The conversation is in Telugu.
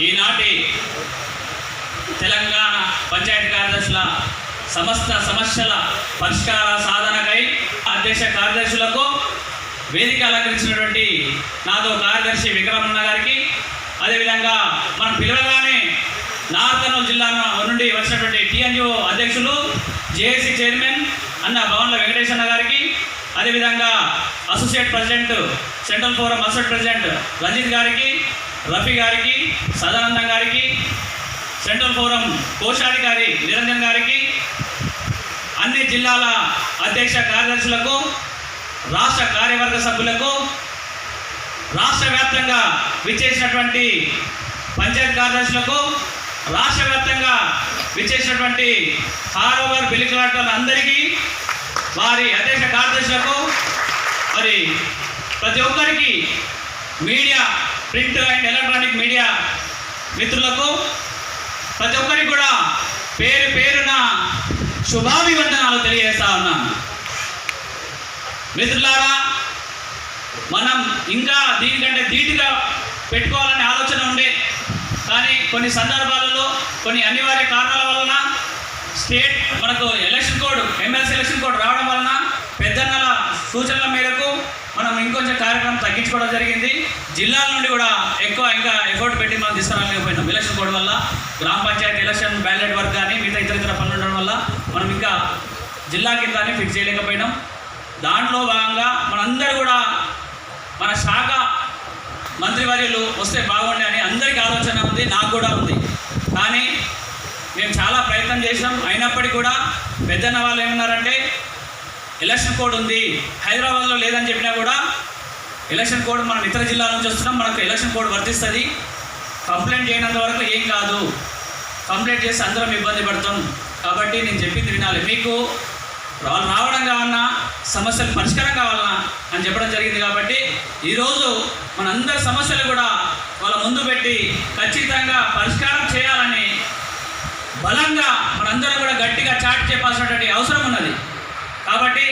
ఈనాటి తెలంగాణ పంచాయతీ కార్యదర్శుల సమస్త సమస్యల పరిష్కార సాధనకై అధ్యక్ష కార్యదర్శులకు వేదిక అలంకరించినటువంటి నాతో కార్యదర్శి విక్రమన్న గారికి, అదేవిధంగా మనం పిలవగానే నార్త్ కర్నూలు జిల్లా నుండి వచ్చినటువంటి టీఎన్జిఓ అధ్యక్షులు, జేఏసీ చైర్మన్ అన్న భవన్ల వెంకటేశ్వర గారికి, అదేవిధంగా associate president central forum associate president Ranjit గారికి, రఫీ గారికి, సదానందం గారికి, సెంట్రల్ ఫోరం కోశాధికారి నిరంజన్ గారికి, అన్ని జిల్లాల అధ్యక్ష కార్యదర్శులకు, రాష్ట్ర కార్యవర్గ సభ్యులకు, రాష్ట్ర వ్యాప్తంగా విచ్చేసినటువంటి పంచాయతీ కార్యదర్శులకు, రాష్ట్ర వ్యాప్తంగా విచ్చేసినటువంటి హారోవర్ బిల్లు కలెక్టర్ల అందరికీ, వారి అధ్యక్ష కార్యదర్శులకు, మరి ప్రతి ఒక్కరికి media, print and electronic media మిత్రులకు ప్రతి ఒక్కరికి కూడా పేరు పేరున శుభాభివందనాలు తెలియజేస్తా ఉన్నాను. మిత్రులారా, మనం ఇంకా దీనికంటే ధీటుగా పెట్టుకోవాలనే ఆలోచన ఉండే, కానీ కొన్ని సందర్భాలలో కొన్ని అనివార్య కారణాల వలన స్టేట్ మనకు election code, MLC election code రావడం వలన పెద్దన్నల సూచనల మేరకు మనం ఇంకొంచెం కార్యక్రమం తగ్గించుకోవడం జరిగింది. జిల్లాల నుండి కూడా ఇంకా ఎఫర్ట్ పెట్టి మనం తీసుకురాలేకపోయినాం. ఎలక్షన్ కోడ్ వల్ల గ్రామ పంచాయతీ ఎలక్షన్ బ్యాలెట్ వర్క్ కానీ మిగతా ఇతర పనులు ఉండడం వల్ల మనం ఇంకా జిల్లా కింద ఫిక్స్ చేయలేకపోయినాం. దాంట్లో భాగంగా మనందరూ కూడా మన శాఖ మంత్రివర్యులు వస్తే బాగుండే అని అందరికీ ఆలోచన ఉంది, నాకు కూడా ఉంది. కానీ మేము చాలా ప్రయత్నం చేసాం. అయినప్పటికీ కూడా పెద్దన్న వాళ్ళు ఏమన్నారంటే ఎలక్షన్ కోడ్ ఉంది, హైదరాబాద్లో లేదని చెప్పినా కూడా ఎలక్షన్ కోడ్ మనం ఇతర జిల్లాల నుంచి వస్తున్నాం, మనకు ఎలక్షన్ కోడ్ వర్తిస్తుంది, కంప్లైంట్ చేయనంత వరకు ఏం కాదు, కంప్లైంట్ చేసి అందరం ఇబ్బంది పడతాం, కాబట్టి నేను చెప్పింది వినాలి, మీకు వాళ్ళు రావడం కావాలన్నా సమస్యలు పరిష్కారం కావాలన్నా అని చెప్పడం జరిగింది. కాబట్టి ఈరోజు మనందరి సమస్యలు కూడా వాళ్ళ ముందు పెట్టి ఖచ్చితంగా పరిష్కారం చేయాలని బలంగా మనందరం కూడా గట్టిగా చాటి చెప్పాల్సినటువంటి అవసరం ఉన్నది. కాబట్టి